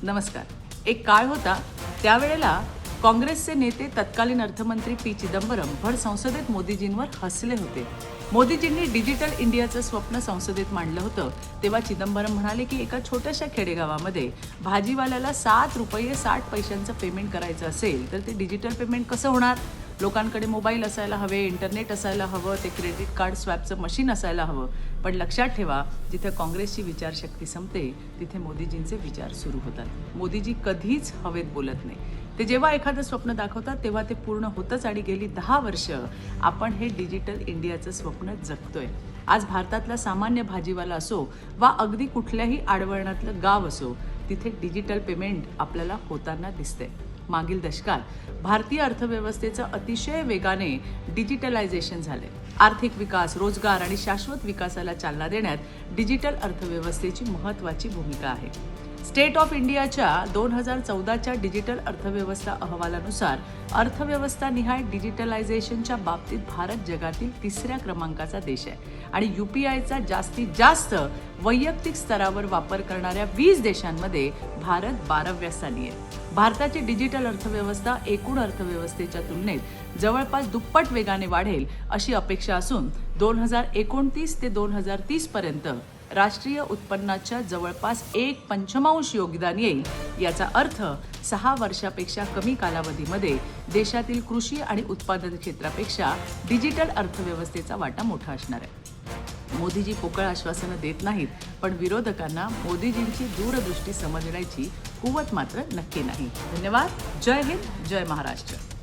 नमस्कार. एक काळ होता त्यावेळेला काँग्रेसचे नेते तत्कालीन अर्थमंत्री पी चिदंबरम भर संसदेत मोदीजींवर हसले होते. मोदीजींनी डिजिटल इंडियाचं स्वप्न संसदेत मांडलं होतं. तेव्हा चिदंबरम म्हणाले की एका छोट्याशा खेडेगावामध्ये भाजीवाल्याला ₹7.60 पेमेंट करायचं असेल तर ते डिजिटल पेमेंट कसं होणार? लोकांकडे मोबाईल असायला हवे, इंटरनेट असायला हवं, ते क्रेडिट कार्ड स्वॅपचं मशीन असायला हवं. पण लक्षात ठेवा, जिथे काँग्रेसची विचारशक्ती संपते तिथे मोदीजींचे विचार सुरू होतात. मोदीजी कधीच हवेत बोलत नाही. ते जेव्हा एखादं स्वप्न दाखवतात तेव्हा ते पूर्ण होतंच आणि गेली 10 वर्ष आपण हे डिजिटल इंडियाचं स्वप्न जगतोय. आज भारतातला सामान्य भाजीवाला असो वा अगदी कुठल्याही आडवळणातलं गाव असो, तिथे डिजिटल पेमेंट आपल्याला होताना दिसते. मागील दशकात भारतीय अर्थव्यवस्थेचं अतिशय वेगाने डिजिटलायझेशन झाले. आर्थिक विकास, रोजगार आणि शाश्वत विकासाला चालना देण्यात डिजिटल अर्थव्यवस्थेची महत्त्वाची भूमिका आहे. स्टेट ऑफ इंडियाच्या 2014च्या डिजिटल अर्थव्यवस्था अहवालानुसार अर्थव्यवस्था निहाय डिजिटलायझेशनच्या बाबतीत भारत जगातील 3ऱ्या क्रमांकाचा देश आहे आणि UPIचा जास्तीत जास्त वैयक्तिक स्तरावर वापर करणाऱ्या 20 देशांमध्ये भारत 12व्या स्थानी आहे. भारताची डिजिटल अर्थव्यवस्था एकूण अर्थव्यवस्थेच्या तुलनेत जवळपास दुप्पट वेगाने वाढेल अशी अपेक्षा असून 2029 ते 2030 पर्यंत राष्ट्रीय उत्पन्नाच्या जवळपास 1/5 योगदान येईल. याचा अर्थ 6 वर्षापेक्षा कमी कालावधीमध्ये देशातील कृषी आणि उत्पादन क्षेत्रापेक्षा डिजिटल अर्थव्यवस्थेचा वाटा मोठा असणार आहे. मोदीजी पोकळ आश्वासनं देत नाहीत, पण विरोधकांना मोदीजींची दूरदृष्टी समजण्याची कुवत मात्र नक्की नाही. धन्यवाद. जय हिंद, जय महाराष्ट्र.